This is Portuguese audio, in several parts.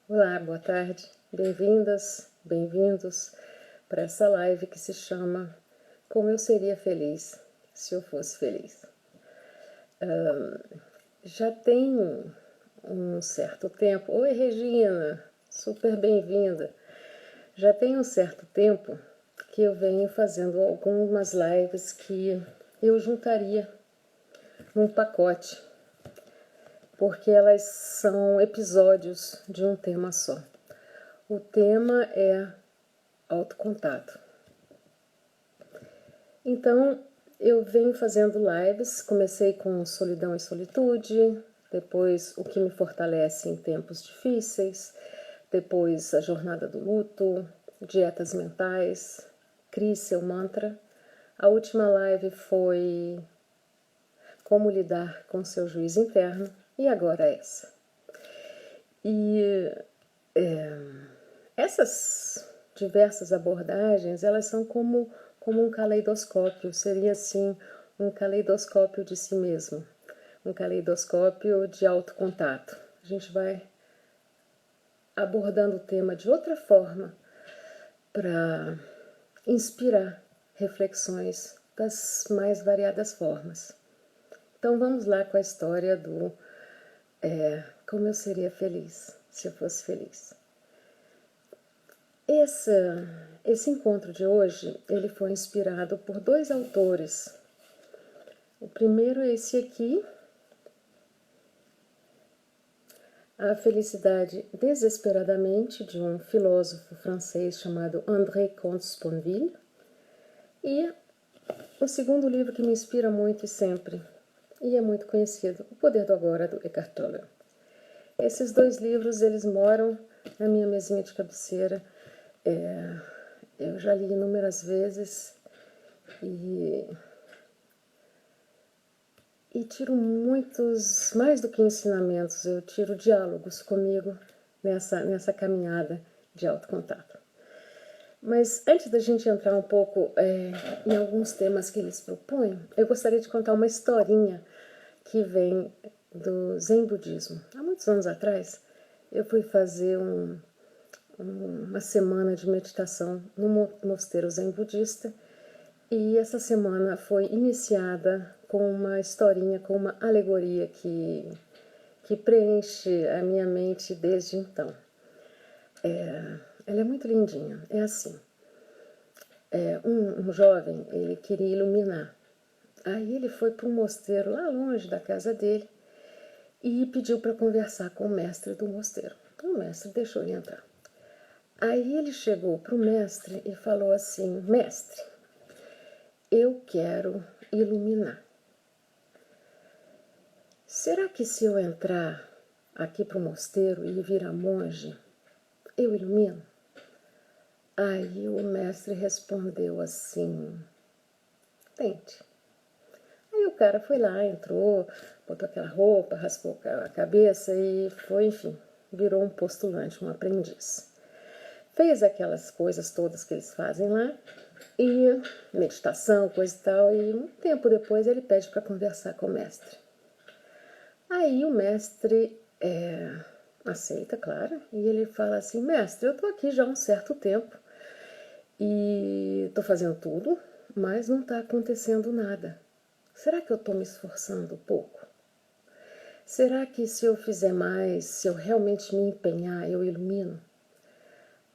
Olá, boa tarde, bem-vindas, bem-vindos para essa live que se chama Como Eu Seria Feliz se Eu Fosse Feliz. Já tem um certo tempo. Oi, Regina, super bem-vinda. Já tem um certo tempo que eu venho fazendo algumas lives que eu juntaria num pacote, porque elas são episódios de um tema só. O tema é autocontato. Então, eu venho fazendo lives, comecei com Solidão e Solitude, depois o que me fortalece em tempos difíceis, depois a jornada do luto, dietas mentais, crie seu mantra. A última live foi como lidar com seu juiz interno e agora essa. E essas diversas abordagens, elas são como um caleidoscópio, seria assim um caleidoscópio de si mesmo, um caleidoscópio de autocontato. A gente vai abordando o tema de outra forma para inspirar reflexões das mais variadas formas. Então vamos lá com a história do como eu seria feliz se eu fosse feliz. Esse encontro de hoje, ele foi inspirado por dois autores. O primeiro é esse aqui, A Felicidade Desesperadamente, de um filósofo francês chamado André Comte-Sponville. E o segundo livro que me inspira muito e sempre, e é muito conhecido, O Poder do Agora, do Eckhart Tolle. Esses dois livros, eles moram na minha mesinha de cabeceira. Eu já li inúmeras vezes e tiro muitos, mais do que ensinamentos, eu tiro diálogos comigo nessa caminhada de autocontato. Mas antes da gente entrar um pouco em alguns temas que eles propõem, eu gostaria de contar uma historinha que vem do Zen Budismo. Há muitos anos atrás, eu fui fazer uma semana de meditação no mosteiro Zen Budista, e essa semana foi iniciada com uma historinha, com uma alegoria que preenche a minha mente desde então. Ela é muito lindinha. É assim, um jovem, ele queria iluminar. Aí ele foi para um mosteiro lá longe da casa dele e pediu para conversar com o mestre do mosteiro. Então o mestre deixou ele entrar. Aí ele chegou para o mestre e falou assim: mestre, eu quero iluminar. Será que se eu entrar aqui para o mosteiro e virar monge, eu ilumino? Aí o mestre respondeu assim: tente. Aí o cara foi lá, entrou, botou aquela roupa, raspou a cabeça e foi, enfim, virou um postulante, um aprendiz. Fez aquelas coisas todas que eles fazem lá, e meditação, coisa e tal, e um tempo depois ele pede para conversar com o mestre. Aí o mestre aceita, claro, e ele fala assim: mestre, eu estou aqui já há um certo tempo e estou fazendo tudo, mas não está acontecendo nada. Será que eu estou me esforçando pouco? Será que se eu fizer mais, se eu realmente me empenhar, eu ilumino?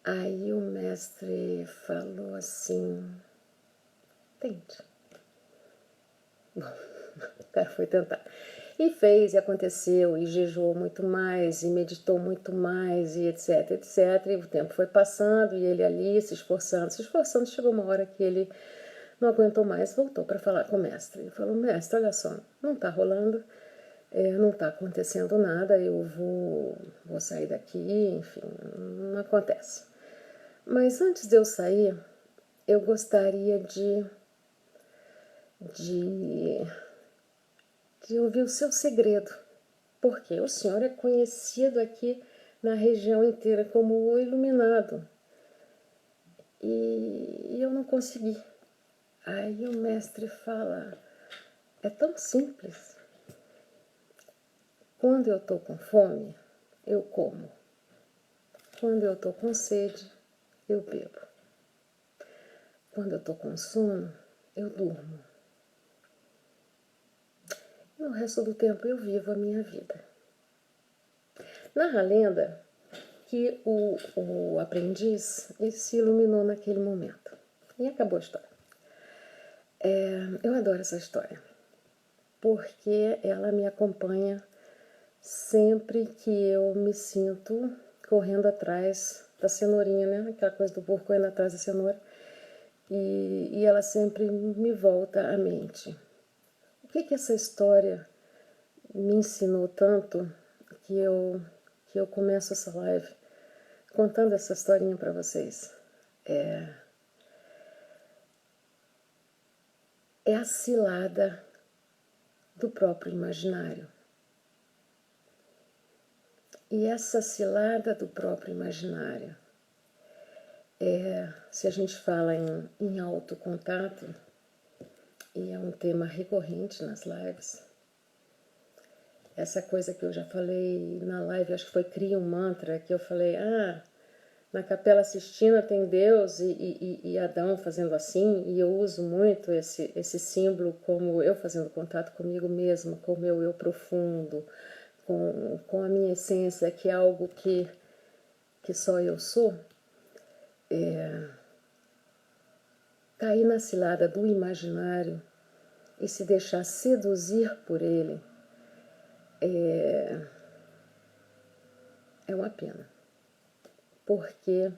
Aí o mestre falou assim: tente. Bom, o cara foi tentar. E fez, e aconteceu, e jejuou muito mais, e meditou muito mais, e etc, etc. E o tempo foi passando, e ele ali se esforçando, chegou uma hora que ele não aguentou mais, voltou para falar com o mestre. Ele falou: mestre, olha só, não está rolando, não está acontecendo nada, eu vou sair daqui, enfim, não acontece. Mas antes de eu sair, eu gostaria de ouvir o seu segredo, porque o senhor é conhecido aqui na região inteira como o iluminado, e eu não consegui. Aí o mestre fala: é tão simples. Quando eu estou com fome, eu como. Quando eu estou com sede, eu bebo. Quando eu estou com sono, eu durmo. No resto do tempo eu vivo a minha vida. Narra a lenda que o aprendiz ele se iluminou naquele momento. E acabou a história. Eu adoro essa história, porque ela me acompanha sempre que eu me sinto correndo atrás da cenourinha, né? Aquela coisa do burro correndo atrás da cenoura. E ela sempre me volta à mente. O que essa história me ensinou tanto que eu começo essa live contando essa historinha para vocês? É a cilada do próprio imaginário. E essa cilada do próprio imaginário, se a gente fala em autocontato, e é um tema recorrente nas lives, essa coisa que eu já falei na live, acho que foi Cria um Mantra, que eu falei, na Capela Sistina tem Deus e Adão fazendo assim, e eu uso muito esse símbolo como eu fazendo contato comigo mesma, com o meu eu profundo, com a minha essência, que é algo que só eu sou. Cair na cilada do imaginário e se deixar seduzir por ele é uma pena. Porque,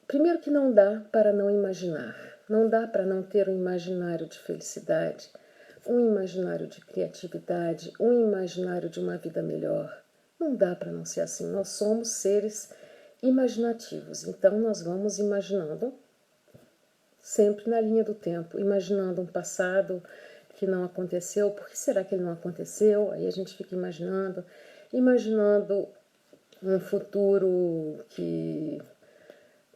primeiro que não dá para não imaginar, não dá para não ter um imaginário de felicidade, um imaginário de criatividade, um imaginário de uma vida melhor. Não dá para não ser assim, nós somos seres imaginativos, então nós vamos imaginando sempre na linha do tempo, imaginando um passado que não aconteceu, por que será que ele não aconteceu? Aí a gente fica imaginando um futuro que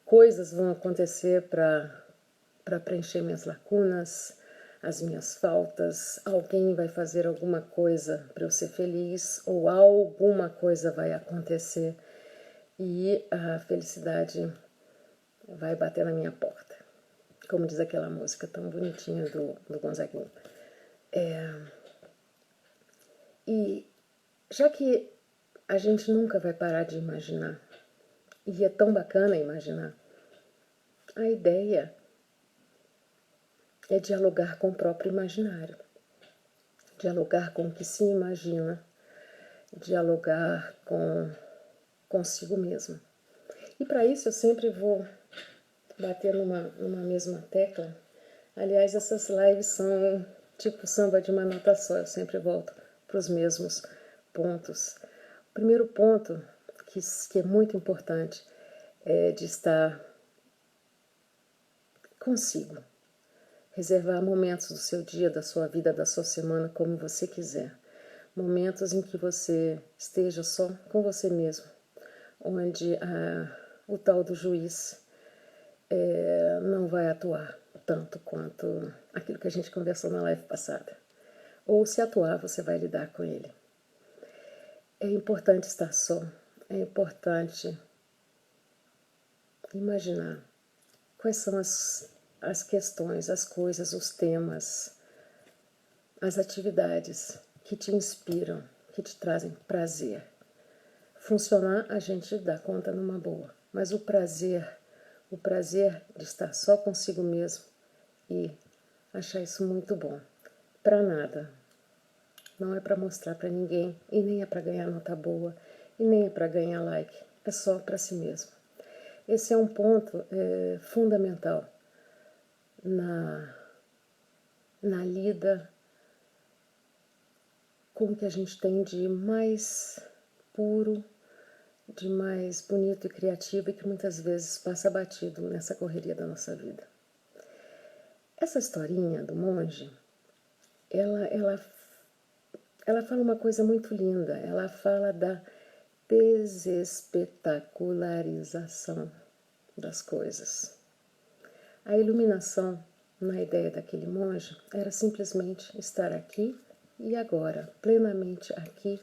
coisas vão acontecer para preencher minhas lacunas, as minhas faltas, alguém vai fazer alguma coisa para eu ser feliz, ou alguma coisa vai acontecer e a felicidade vai bater na minha porta. Como diz aquela música tão bonitinha do Gonzaguinha. E já que a gente nunca vai parar de imaginar, e é tão bacana imaginar, a ideia é dialogar com o próprio imaginário, dialogar com o que se imagina, dialogar consigo mesmo. E para isso eu sempre vou bater numa mesma tecla. Aliás, essas lives são tipo samba de uma nota só, eu sempre volto para os mesmos pontos. O primeiro ponto, que é muito importante, é de estar consigo. Reservar momentos do seu dia, da sua vida, da sua semana, como você quiser. Momentos em que você esteja só com você mesmo, onde o tal do juiz não vai atuar tanto quanto aquilo que a gente conversou na live passada. Ou se atuar, você vai lidar com ele. É importante estar só, é importante imaginar quais são as questões, as coisas, os temas, as atividades que te inspiram, que te trazem prazer. Funcionar a gente dá conta numa boa, mas o prazer de estar só consigo mesmo e achar isso muito bom. Para nada. Não é para mostrar para ninguém e nem é para ganhar nota boa e nem é para ganhar like. É só para si mesmo. Esse é um ponto fundamental na lida com o que a gente tem de mais puro, de mais bonito e criativo e que muitas vezes passa batido nessa correria da nossa vida. Essa historinha do monge, ela fala uma coisa muito linda. Ela fala da desespetacularização das coisas. A iluminação, na ideia daquele monge, era simplesmente estar aqui e agora, plenamente aqui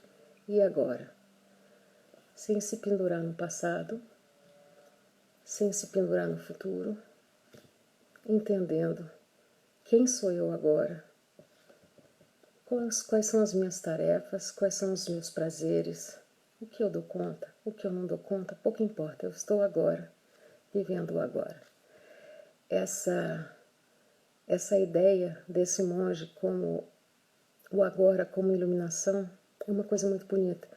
e agora. sem se pendurar no passado, sem se pendurar no futuro, entendendo quem sou eu agora, quais são as minhas tarefas, quais são os meus prazeres, o que eu dou conta, o que eu não dou conta, pouco importa, eu estou agora, vivendo o agora. Essa ideia desse monge como o agora como iluminação é uma coisa muito bonita,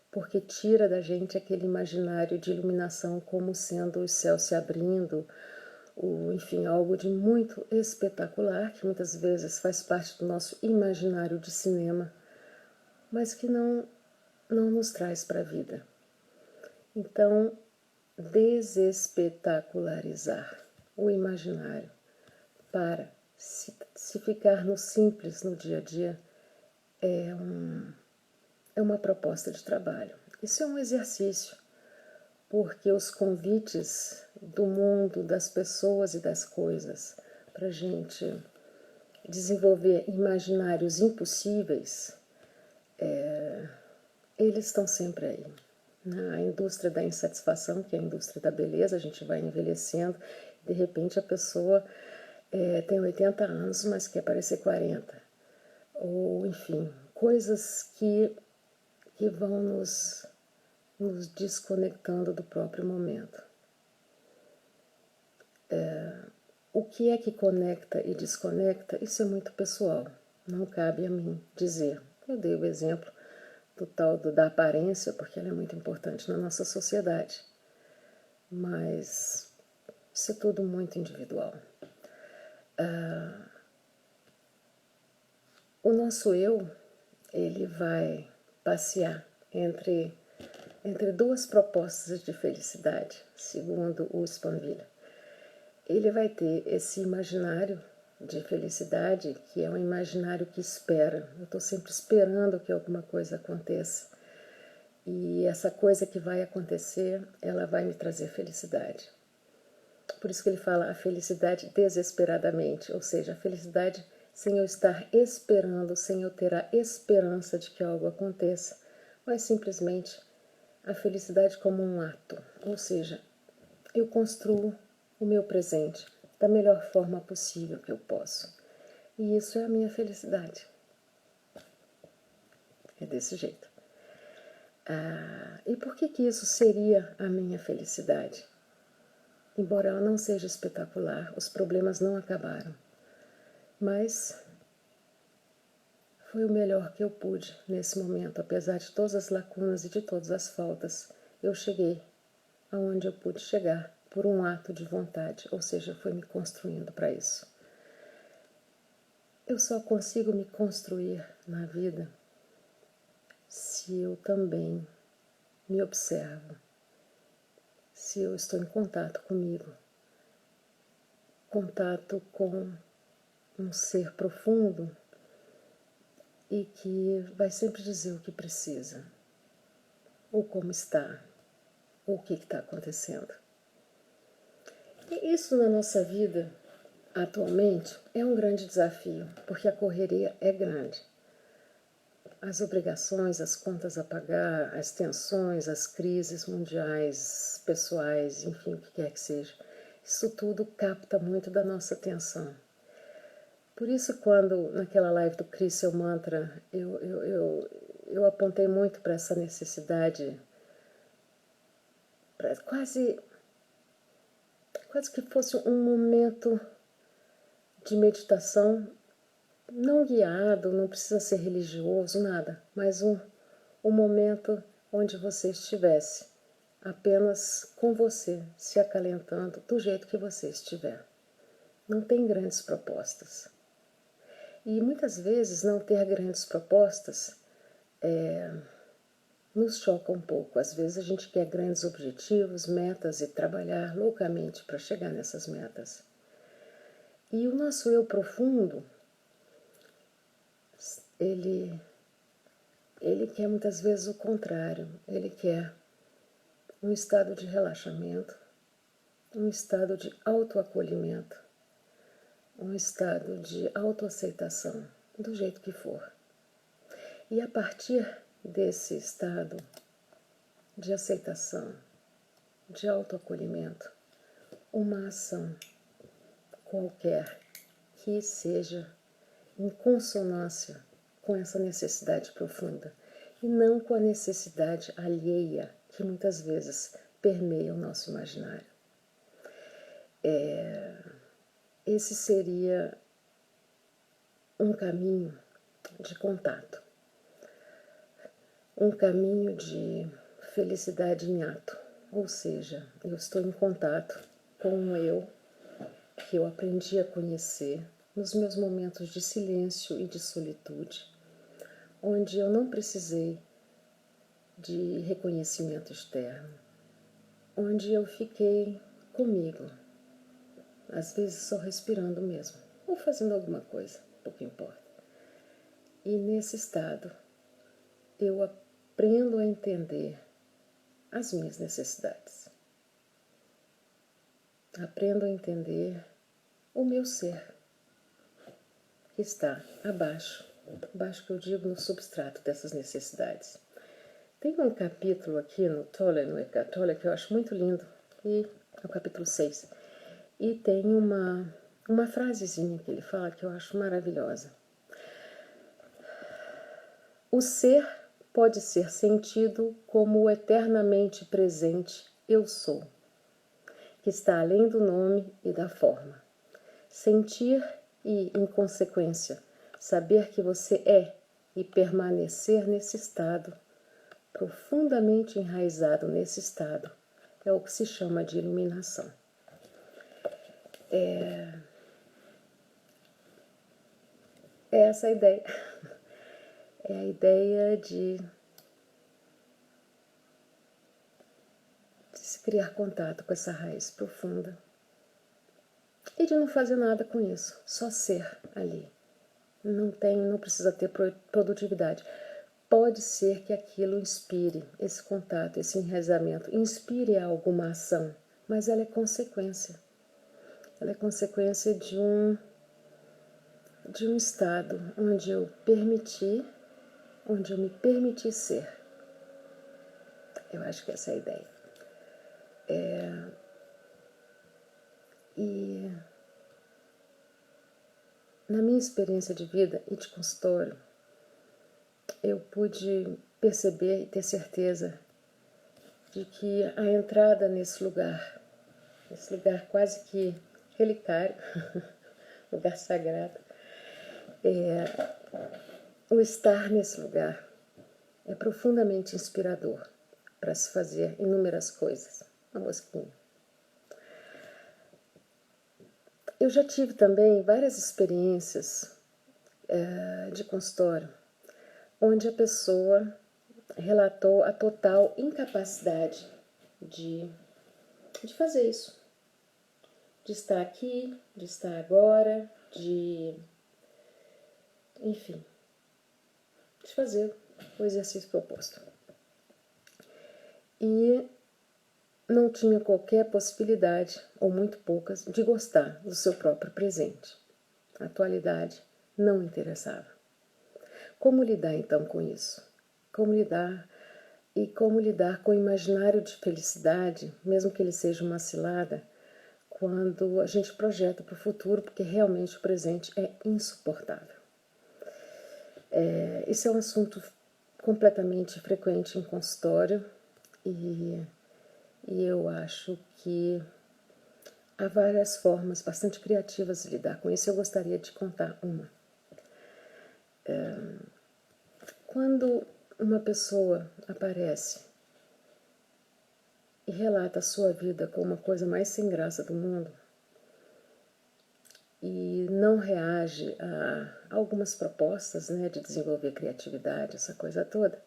porque tira da gente aquele imaginário de iluminação como sendo os céus se abrindo, enfim, algo de muito espetacular, que muitas vezes faz parte do nosso imaginário de cinema, mas que não nos traz para a vida. Então, desespetacularizar o imaginário para se ficar no simples, no dia a dia, é uma proposta de trabalho. Isso é um exercício, porque os convites do mundo, das pessoas e das coisas, para a gente desenvolver imaginários impossíveis, eles estão sempre aí. Na indústria da insatisfação, que é a indústria da beleza, a gente vai envelhecendo, de repente a pessoa tem 80 anos, mas quer parecer 40. Ou, enfim, coisas que vão nos desconectando do próprio momento. O que é que conecta e desconecta, isso é muito pessoal, não cabe a mim dizer. Eu dei o exemplo do tal da aparência, porque ela é muito importante na nossa sociedade, mas isso é tudo muito individual. O nosso eu, ele vai passear entre duas propostas de felicidade, segundo o Spanville. Ele vai ter esse imaginário de felicidade, que é um imaginário que espera. Eu estou sempre esperando que alguma coisa aconteça. E essa coisa que vai acontecer, ela vai me trazer felicidade. Por isso que ele fala a felicidade desesperadamente, ou seja, a felicidade sem eu estar esperando, sem eu ter a esperança de que algo aconteça, mas simplesmente a felicidade como um ato, ou seja, eu construo o meu presente da melhor forma possível que eu posso. E isso é a minha felicidade. É desse jeito. E por que isso seria a minha felicidade? Embora ela não seja espetacular, os problemas não acabaram. Mas foi o melhor que eu pude nesse momento, apesar de todas as lacunas e de todas as faltas. Eu cheguei aonde eu pude chegar por um ato de vontade, ou seja, foi me construindo para isso. Eu só consigo me construir na vida se eu também me observo, se eu estou em contato comigo, contato com um ser profundo e que vai sempre dizer o que precisa, ou como está, ou o que está acontecendo. E isso na nossa vida, atualmente, é um grande desafio, porque a correria é grande. As obrigações, as contas a pagar, as tensões, as crises mundiais, pessoais, enfim, o que quer que seja, isso tudo capta muito da nossa atenção. Por isso, quando naquela live do Crie Seu Mantra, eu apontei muito para essa necessidade, para quase que fosse um momento de meditação, não guiado, não precisa ser religioso, nada, mas um momento onde você estivesse apenas com você, se acalentando do jeito que você estiver. Não tem grandes propostas. E muitas vezes não ter grandes propostas nos choca um pouco. Às vezes a gente quer grandes objetivos, metas e trabalhar loucamente para chegar nessas metas. E o nosso eu profundo, ele quer muitas vezes o contrário. Ele quer um estado de relaxamento, um estado de autoacolhimento, um estado de autoaceitação, do jeito que for. E a partir desse estado de aceitação, de autoacolhimento, uma ação qualquer que seja em consonância com essa necessidade profunda e não com a necessidade alheia que muitas vezes permeia o nosso imaginário. Esse seria um caminho de contato, um caminho de felicidade em ato, ou seja, eu estou em contato com um eu que eu aprendi a conhecer nos meus momentos de silêncio e de solitude, onde eu não precisei de reconhecimento externo, onde eu fiquei comigo, às vezes só respirando mesmo, ou fazendo alguma coisa, pouco importa. E nesse estado, eu aprendo a entender as minhas necessidades. Aprendo a entender o meu ser, que está abaixo que eu digo no substrato dessas necessidades. Tem um capítulo aqui no Tolle, no Eckhart Tolle, que eu acho muito lindo, e é o capítulo 6. E tem uma frasezinha que ele fala que eu acho maravilhosa. O ser pode ser sentido como o eternamente presente eu sou, que está além do nome e da forma. Sentir e, em consequência, saber que você é e permanecer nesse estado, profundamente enraizado nesse estado, é o que se chama de iluminação. É essa a ideia. É a ideia de se criar contato com essa raiz profunda e de não fazer nada com isso, só ser ali. Não precisa ter produtividade. Pode ser que aquilo inspire esse contato, esse enraizamento, inspire alguma ação, mas ela é consequência. Ela é consequência de um estado onde eu me permiti ser. Eu acho que essa é a ideia. E na minha experiência de vida e de consultório, eu pude perceber e ter certeza de que a entrada nesse lugar quase que relicário, lugar sagrado, o estar nesse lugar é profundamente inspirador para se fazer inúmeras coisas. Uma mosquinha. Eu já tive também várias experiências de consultório, onde a pessoa relatou a total incapacidade de fazer isso, de estar aqui, de estar agora, enfim, de fazer o exercício proposto. E não tinha qualquer possibilidade, ou muito poucas, de gostar do seu próprio presente. A atualidade não interessava. Como lidar então com isso? Como lidar com o imaginário de felicidade, mesmo que ele seja uma cilada, quando a gente projeta para o futuro, porque realmente o presente é insuportável. Esse é um assunto completamente frequente em consultório e eu acho que há várias formas bastante criativas de lidar com isso. Eu gostaria de contar uma. Quando uma pessoa aparece e relata a sua vida como a coisa mais sem graça do mundo e não reage a algumas propostas, né, de desenvolver criatividade, essa coisa toda,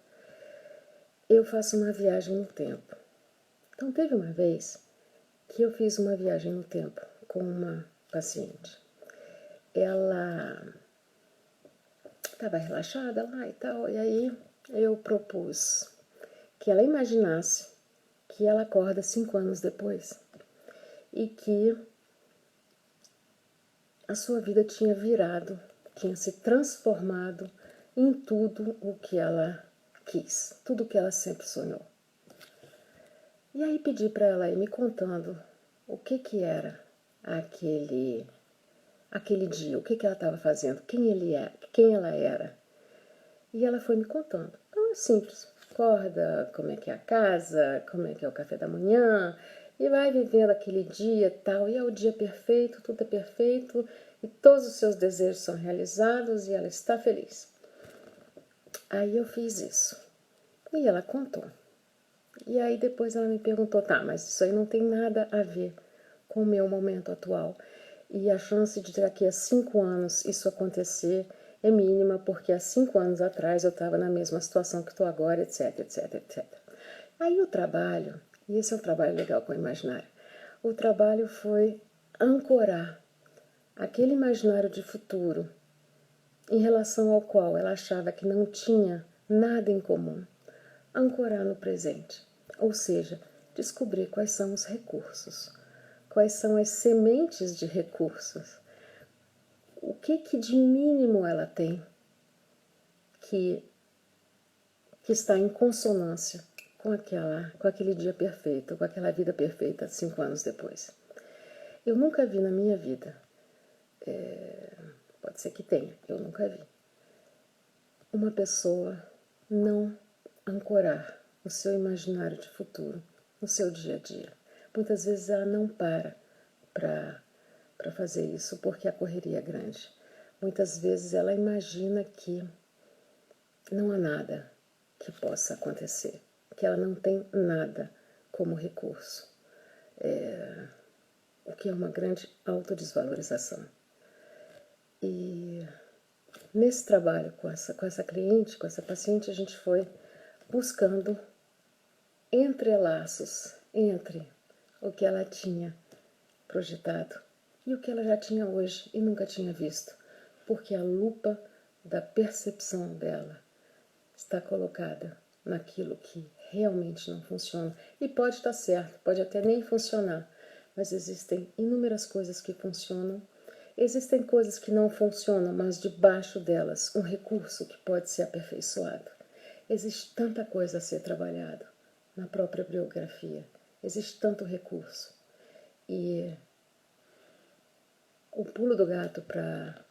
eu faço uma viagem no tempo. Então, teve uma vez que eu fiz uma viagem no tempo com uma paciente. Ela estava relaxada lá e tal, e aí eu propus que ela imaginasse que ela acorda 5 anos depois e que a sua vida tinha virado, tinha se transformado em tudo o que ela quis, tudo o que ela sempre sonhou. E aí pedi para ela ir me contando o que era aquele dia, o que ela estava fazendo, quem ela era. E ela foi me contando. Então é simples. Acorda, como é que é a casa, como é que é o café da manhã, e vai vivendo aquele dia e tal. E é o dia perfeito, tudo é perfeito, e todos os seus desejos são realizados e ela está feliz. Aí eu fiz isso. E ela contou. E aí depois ela me perguntou, tá, mas isso aí não tem nada a ver com o meu momento atual. E a chance de daqui a 5 anos isso acontecer é mínima, porque há 5 anos atrás eu estava na mesma situação que estou agora, etc, etc, etc. Aí o trabalho, e esse é um trabalho legal com o imaginário, o trabalho foi ancorar aquele imaginário de futuro em relação ao qual ela achava que não tinha nada em comum, ancorar no presente, ou seja, descobrir quais são os recursos, quais são as sementes de recursos, o que de mínimo ela tem que está em consonância com aquele dia perfeito, com aquela vida perfeita 5 anos depois. Eu nunca vi na minha vida, pode ser que tenha, eu nunca vi, uma pessoa não ancorar o seu imaginário de futuro no seu dia a dia. Muitas vezes ela não para fazer isso porque a correria é grande. Muitas vezes ela imagina que não há nada que possa acontecer, que ela não tem nada como recurso, o que é uma grande autodesvalorização. E nesse trabalho com essa cliente, com essa paciente, a gente foi buscando entrelaços entre o que ela tinha projetado e o que ela já tinha hoje e nunca tinha visto, porque a lupa da percepção dela está colocada naquilo que realmente não funciona. E pode estar certo, pode até nem funcionar, mas existem inúmeras coisas que funcionam, existem coisas que não funcionam, mas debaixo delas um recurso que pode ser aperfeiçoado. Existe tanta coisa a ser trabalhado na própria biografia, existe tanto recurso. E o pulo do gato para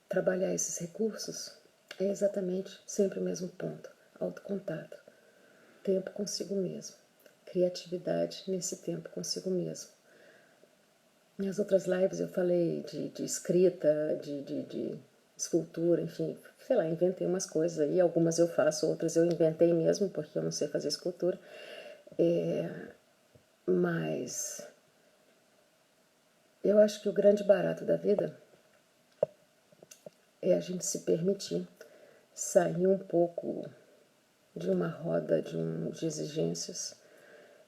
trabalhar esses recursos é exatamente sempre o mesmo ponto: autocontato, tempo consigo mesmo, criatividade nesse tempo consigo mesmo. Nas outras lives eu falei de escrita, de escultura, enfim, sei lá, inventei umas coisas aí, algumas eu faço, outras eu inventei mesmo, porque eu não sei fazer escultura. Mas eu acho que o grande barato da vida é a gente se permitir sair um pouco de uma roda de exigências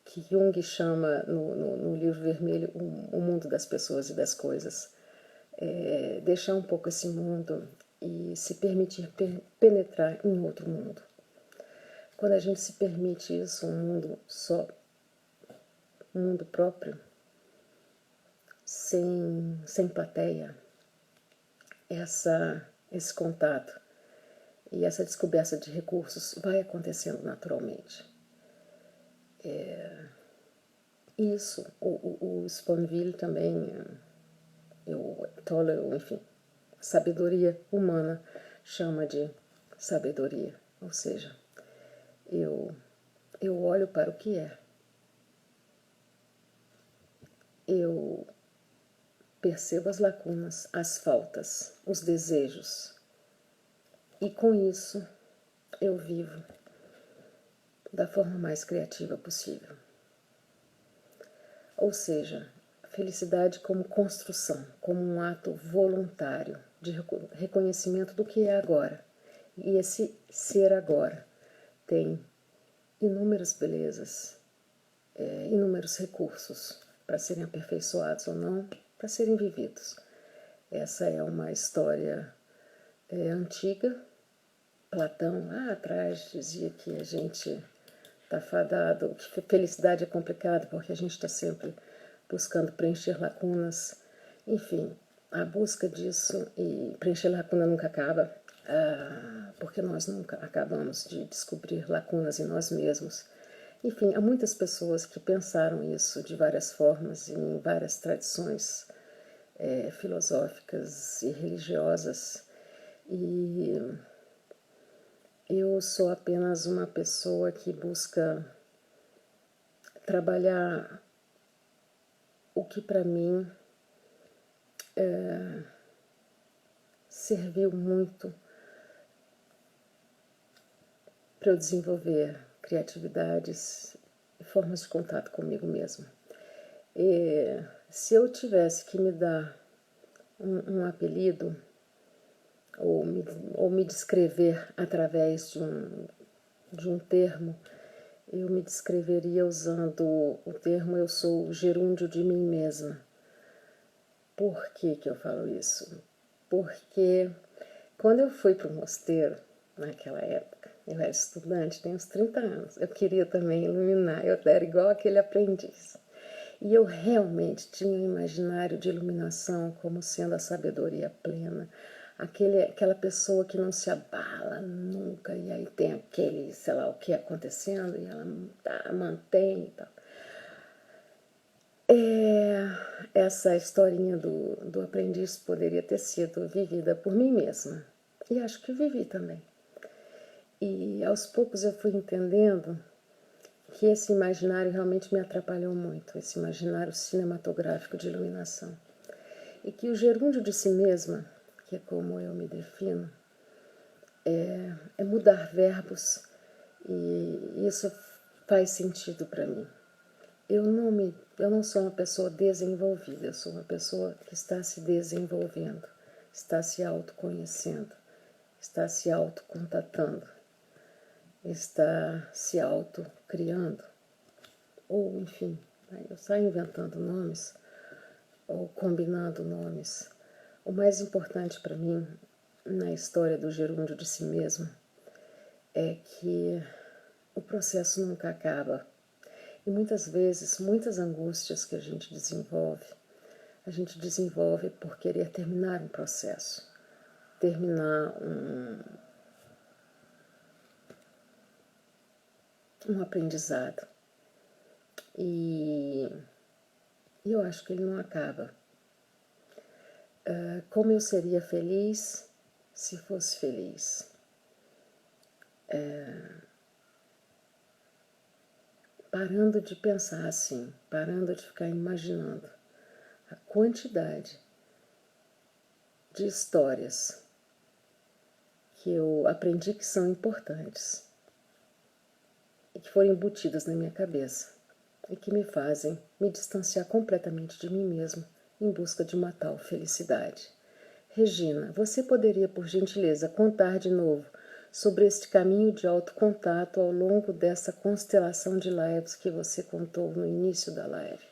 que Jung chama no livro vermelho o mundo das pessoas e das coisas. Deixar um pouco esse mundo e se permitir penetrar em outro mundo. Quando a gente se permite isso, um mundo só, um mundo próprio, sem plateia, esse contato e essa descoberta de recursos vai acontecendo naturalmente. Isso, o Sponville também, o Toller, enfim, sabedoria humana chama de sabedoria, ou seja, eu olho para o que é, eu percebo as lacunas, as faltas, os desejos, e com isso eu vivo da forma mais criativa possível. Ou seja, felicidade como construção, como um ato voluntário de reconhecimento do que é agora. E esse ser agora tem inúmeras belezas, inúmeros recursos para serem aperfeiçoados ou não, para serem vividos. Essa é uma história antiga. Platão, lá atrás, dizia que a gente está fadado, que felicidade é complicado porque a gente está sempre buscando preencher lacunas. Enfim, a busca disso e preencher lacuna nunca acaba. porque nós nunca acabamos de descobrir lacunas em nós mesmos. Enfim, há muitas pessoas que pensaram isso de várias formas, em várias tradições filosóficas e religiosas, e eu sou apenas uma pessoa que busca trabalhar o que para mim serviu muito para eu desenvolver criatividades e formas de contato comigo mesma. E se eu tivesse que me dar um apelido ou me descrever através de um termo, eu me descreveria usando o termo eu sou o gerúndio de mim mesma. Por que eu falo isso? Porque quando eu fui para o mosteiro, naquela época, eu era estudante, tenho uns 30 anos, eu queria também iluminar, eu era igual aquele aprendiz. E eu realmente tinha um imaginário de iluminação como sendo a sabedoria plena, aquela pessoa que não se abala nunca, e aí tem aquele, sei lá o que acontecendo, e ela mantém e tal. Essa historinha do aprendiz poderia ter sido vivida por mim mesma. E acho que vivi também. E aos poucos eu fui entendendo que esse imaginário realmente me atrapalhou muito, esse imaginário cinematográfico de iluminação. E que o gerúndio de si mesma, que é como eu me defino, é mudar verbos, e isso faz sentido para mim. Eu não sou uma pessoa desenvolvida, eu sou uma pessoa que está se desenvolvendo, está se autoconhecendo, está se autocontatando, está se autocriando, ou enfim, eu saio inventando nomes ou combinando nomes. O mais importante para mim na história do gerúndio de si mesmo é que o processo nunca acaba. E muitas vezes, muitas angústias que a gente desenvolve por querer terminar um processo, terminar um aprendizado. E eu acho que ele não acaba. Como eu seria feliz se fosse feliz? Parando de pensar assim, parando de ficar imaginando a quantidade de histórias que eu aprendi que são importantes e que foram embutidas na minha cabeça e que me fazem me distanciar completamente de mim mesma em busca de uma tal felicidade. Regina, você poderia, por gentileza, contar de novo sobre este caminho de autocontato ao longo dessa constelação de lives que você contou no início da live?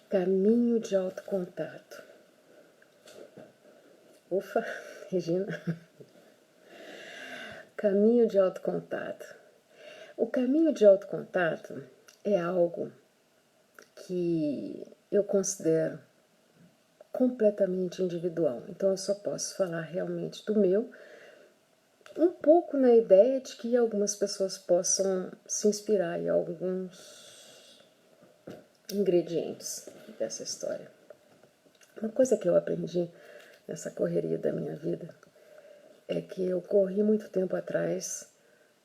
Caminho de autocontato. Ufa, Regina. Caminho de autocontato. O caminho de autocontato é algo que eu considero completamente individual. Então eu só posso falar realmente do meu, um pouco na ideia de que algumas pessoas possam se inspirar em alguns ingredientes dessa história. Uma coisa que eu aprendi nessa correria da minha vida é que eu corri muito tempo atrás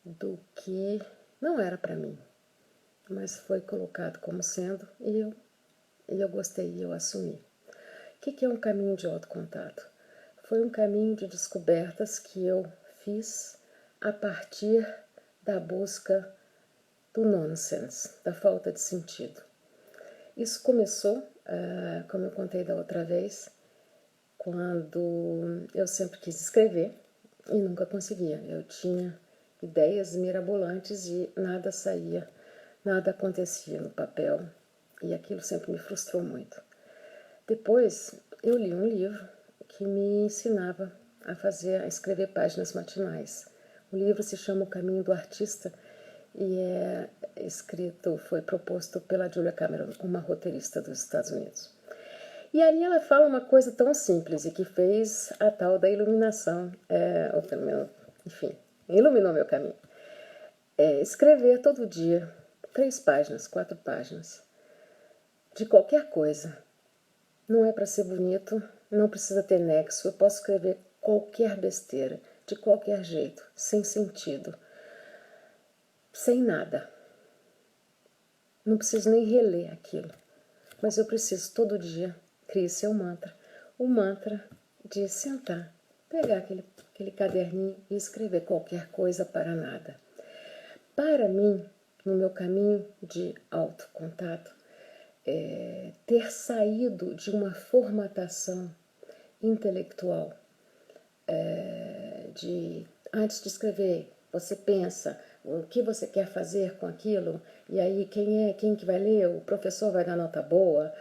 do que não era para mim, mas foi colocado como sendo, e eu gostei e eu assumi. O que é um caminho de autocontato? Foi um caminho de descobertas que eu fiz a partir da busca do nonsense, da falta de sentido. Isso começou, como eu contei da outra vez, quando eu sempre quis escrever e nunca conseguia. Eu tinha ideias mirabolantes e nada saía, nada acontecia no papel, e aquilo sempre me frustrou muito. Depois eu li um livro que me ensinava a escrever páginas matinais. O livro se chama O Caminho do Artista e foi proposto pela Julia Cameron, uma roteirista dos Estados Unidos. E ali ela fala uma coisa tão simples e que fez a tal da iluminação, ou pelo menos, enfim, iluminou meu caminho. Escrever todo dia 3 páginas, 4 páginas, de qualquer coisa. Não é para ser bonito, não precisa ter nexo, eu posso escrever qualquer besteira, de qualquer jeito, sem sentido, sem nada. Não preciso nem reler aquilo, mas eu preciso todo dia criar seu mantra. O mantra de sentar, pegar aquele caderninho e escrever qualquer coisa para nada. Para mim, no meu caminho de autocontato, ter saído de uma formatação intelectual, antes de escrever, você pensa o que você quer fazer com aquilo, e aí quem que vai ler, o professor vai dar nota boa,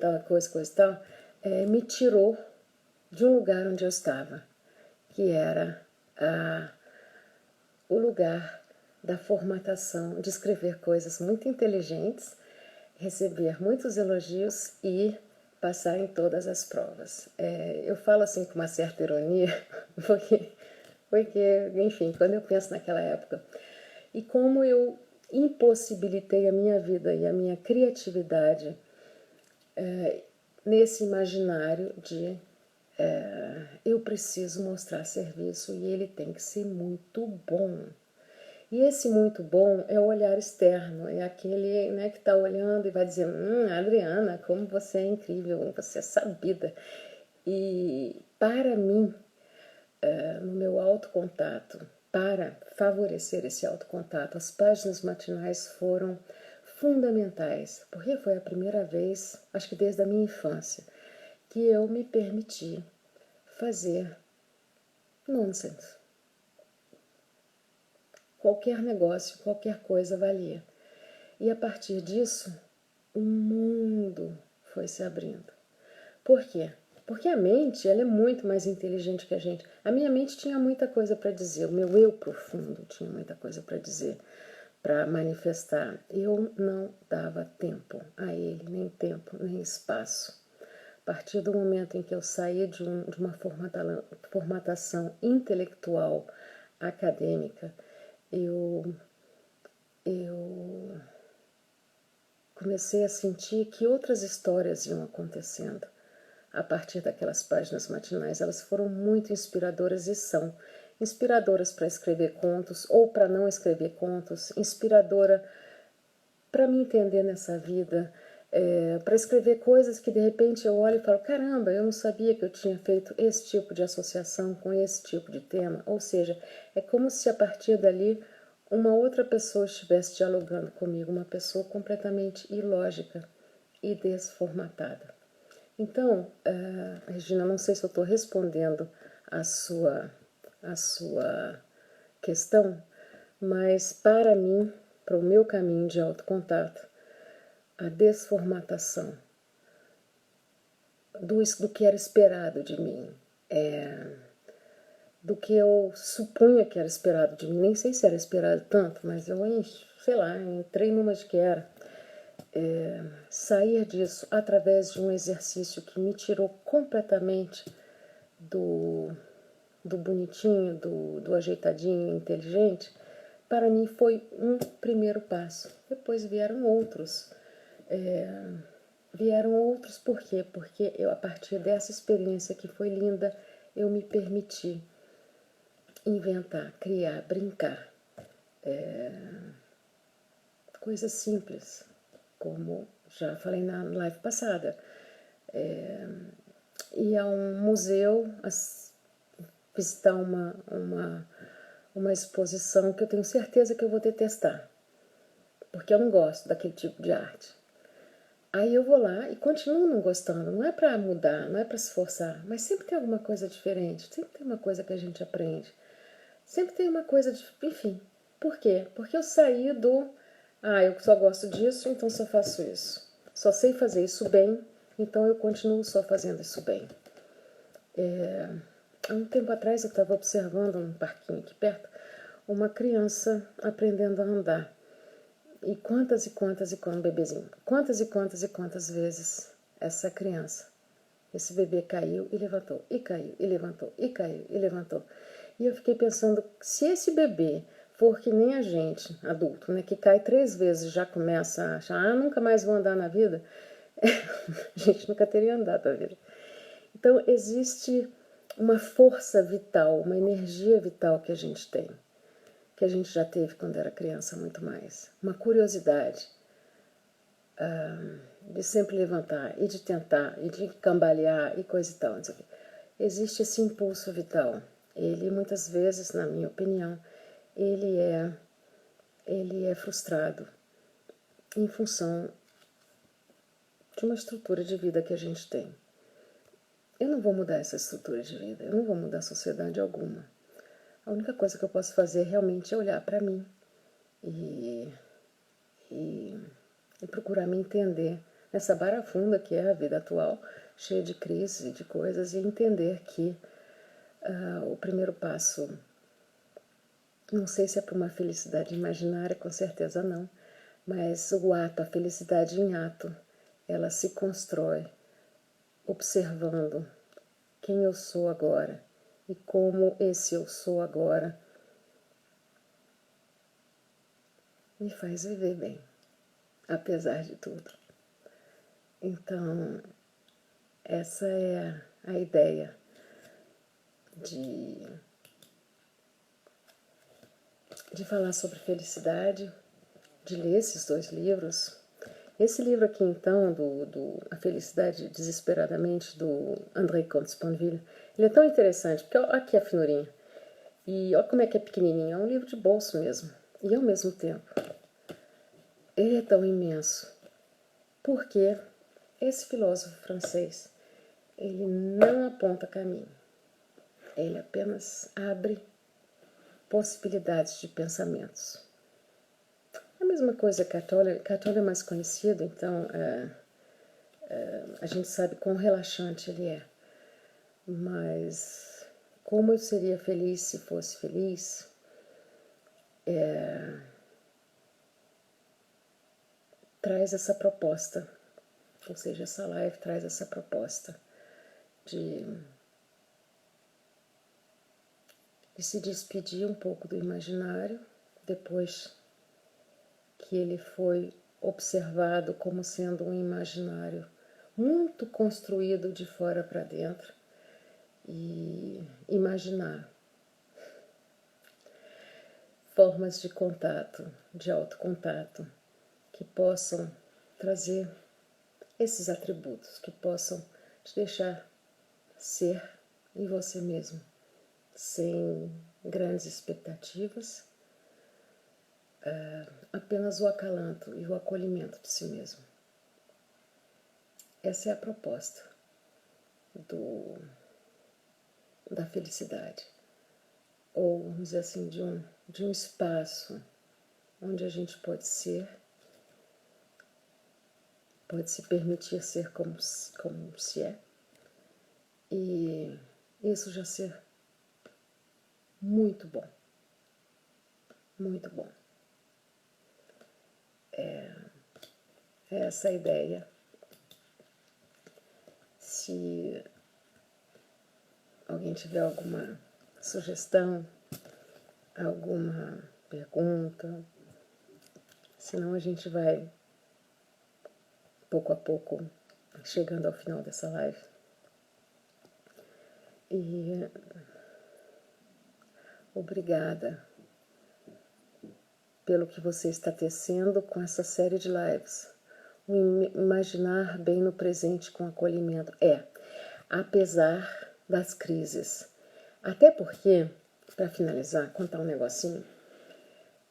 tal coisa e tal, me tirou de um lugar onde eu estava, que era o lugar da formatação, de escrever coisas muito inteligentes, receber muitos elogios e passar em todas as provas. Eu falo assim com uma certa ironia, porque, enfim, quando eu penso naquela época, e como eu impossibilitei a minha vida e a minha criatividade nesse imaginário de eu preciso mostrar serviço e ele tem que ser muito bom. E esse muito bom é o olhar externo, é aquele, né, que está olhando e vai dizer, Adriana, como você é incrível, você é sabida. E para mim, no meu autocontato, para favorecer esse autocontato, as páginas matinais foram fundamentais, porque foi a primeira vez, acho que desde a minha infância, que eu me permiti fazer nonsense. Qualquer negócio, qualquer coisa valia. E a partir disso, o mundo foi se abrindo. Por quê? Porque a mente, ela é muito mais inteligente que a gente. A minha mente tinha muita coisa para dizer, o meu eu profundo tinha muita coisa para dizer, para manifestar. Eu não dava tempo a ele, nem tempo, nem espaço. A partir do momento em que eu saí de uma formatação intelectual, acadêmica, eu comecei a sentir que outras histórias iam acontecendo. A partir daquelas páginas matinais, elas foram muito inspiradoras e são inspiradoras para escrever contos ou para não escrever contos, inspiradora para me entender nessa vida, para escrever coisas que de repente eu olho e falo, caramba, eu não sabia que eu tinha feito esse tipo de associação com esse tipo de tema. Ou seja, é como se a partir dali uma outra pessoa estivesse dialogando comigo, uma pessoa completamente ilógica e desformatada. Então, Regina, não sei se eu estou respondendo a sua questão, mas para mim, para o meu caminho de autocontato, a desformatação do que era esperado de mim, do que eu supunha que era esperado de mim, nem sei se era esperado tanto, mas eu, sei lá, entrei numa de que era. Sair disso através de um exercício que me tirou completamente do bonitinho, do ajeitadinho, inteligente, para mim foi um primeiro passo. Depois vieram outros. Por quê? Porque eu, a partir dessa experiência que foi linda, eu me permiti inventar, criar, brincar. Coisas simples, como já falei na live passada. Ir a um museu, visitar uma exposição que eu tenho certeza que eu vou detestar, porque eu não gosto daquele tipo de arte. Aí eu vou lá e continuo não gostando, não é para mudar, não é para se forçar, mas sempre tem alguma coisa diferente, sempre tem uma coisa que a gente aprende, sempre tem uma coisa, enfim. Por quê? Porque eu saí eu só gosto disso, então só faço isso. Só sei fazer isso bem, então eu continuo só fazendo isso bem. Há um tempo atrás eu estava observando num parquinho aqui perto uma criança aprendendo a andar. E quantas bebezinho, quantas vezes essa criança Esse bebê caiu e levantou, e caiu, e levantou, e caiu, e levantou. E eu fiquei pensando, se esse bebê for que nem a gente, adulto, né, que cai 3 vezes e já começa a achar, nunca mais vou andar na vida, a gente nunca teria andado na vida. Então, existe uma força vital, uma energia vital que a gente tem, que a gente já teve quando era criança muito mais. Uma curiosidade de sempre levantar e de tentar e de cambalear e coisa e tal. Não sei o quê. Existe esse impulso vital. Ele, muitas vezes, na minha opinião, ele é frustrado em função de uma estrutura de vida que a gente tem. Eu não vou mudar essa estrutura de vida, eu não vou mudar a sociedade alguma. A única coisa que eu posso fazer realmente é olhar para mim e procurar me entender nessa barafunda que é a vida atual, cheia de crises e de coisas, e entender que o primeiro passo, não sei se é para uma felicidade imaginária, com certeza não, mas o ato, a felicidade em ato, ela se constrói observando quem eu sou agora e como esse eu sou agora me faz viver bem, apesar de tudo. Então, essa é a ideia de falar sobre felicidade, de ler esses 2 livros. Esse livro aqui, então, do A Felicidade Desesperadamente, do André Comte-Sponville, ele é tão interessante, porque olha aqui a finurinha. E olha como é que é pequenininho, é um livro de bolso mesmo. E ao mesmo tempo, ele é tão imenso, porque esse filósofo francês, ele não aponta caminho, ele apenas abre possibilidades de pensamentos. A mesma coisa que Cattoli é mais conhecido, então a gente sabe quão relaxante ele é. Mas como eu seria feliz se fosse feliz, traz essa proposta, ou seja, essa live traz essa proposta de se despedir um pouco do imaginário, depois que ele foi observado como sendo um imaginário muito construído de fora para dentro, e imaginar formas de contato, de autocontato, que possam trazer esses atributos, que possam te deixar ser em você mesmo, sem grandes expectativas, apenas o acalanto e o acolhimento de si mesmo. Essa é a proposta da felicidade, ou vamos dizer assim, de um espaço onde a gente pode ser, pode se permitir ser como se é, e isso já ser muito bom, muito bom. É essa a ideia. Se alguém tiver alguma sugestão, alguma pergunta, senão a gente vai pouco a pouco chegando ao final dessa live. E obrigada pelo que você está tecendo com essa série de lives. O imaginar bem no presente com acolhimento. Apesar das crises. Até porque, para finalizar, contar um negocinho.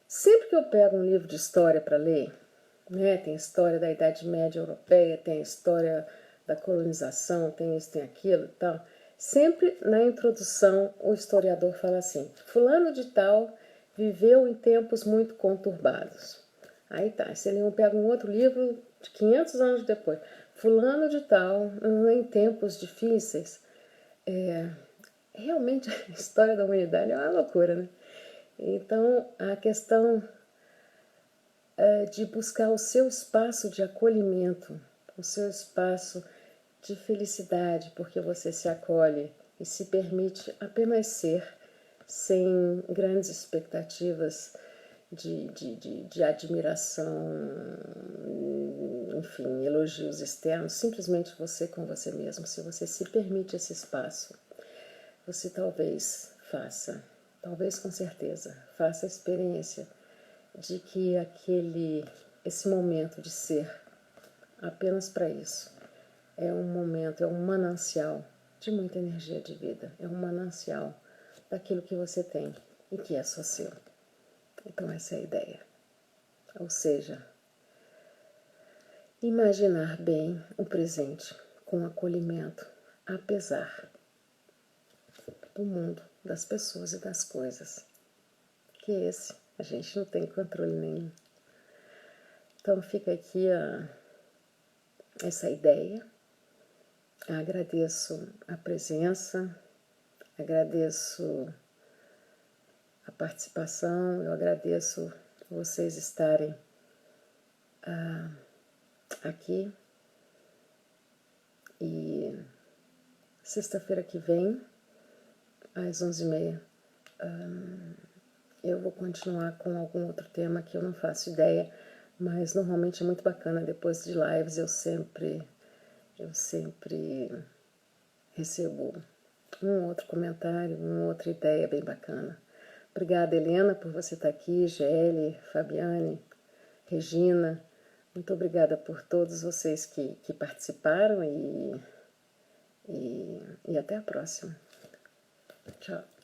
Sempre que eu pego um livro de história para ler, né, tem história da Idade Média Europeia, tem história da colonização, tem isso, tem aquilo e tal. Sempre na introdução o historiador fala assim: fulano de tal viveu em tempos muito conturbados. Aí tá, se ele pega um outro livro de 500 anos depois, fulano de tal, em tempos difíceis. Realmente a história da humanidade é uma loucura, né? Então a questão de buscar o seu espaço de acolhimento, o seu espaço de felicidade, porque você se acolhe e se permite apenas ser, sem grandes expectativas de admiração, enfim, elogios externos, simplesmente você com você mesmo. Se você se permite esse espaço, você talvez faça, talvez com certeza, faça a experiência de que esse momento de ser apenas para isso é um momento, é um manancial de muita energia de vida, é um manancial daquilo que você tem e que é só seu. Então essa é a ideia. Ou seja, imaginar bem o presente com acolhimento, apesar do mundo, das pessoas e das coisas, que esse a gente não tem controle nenhum. Então fica aqui essa ideia. Agradeço a presença, agradeço a participação, eu agradeço vocês estarem aqui. E sexta-feira que vem, às 11h30, eu vou continuar com algum outro tema que eu não faço ideia, mas normalmente é muito bacana. Depois de lives eu sempre recebo um outro comentário, uma outra ideia bem bacana. Obrigada, Helena, por você estar aqui, GL, Fabiane, Regina. Muito obrigada por todos vocês que participaram e até a próxima. Tchau.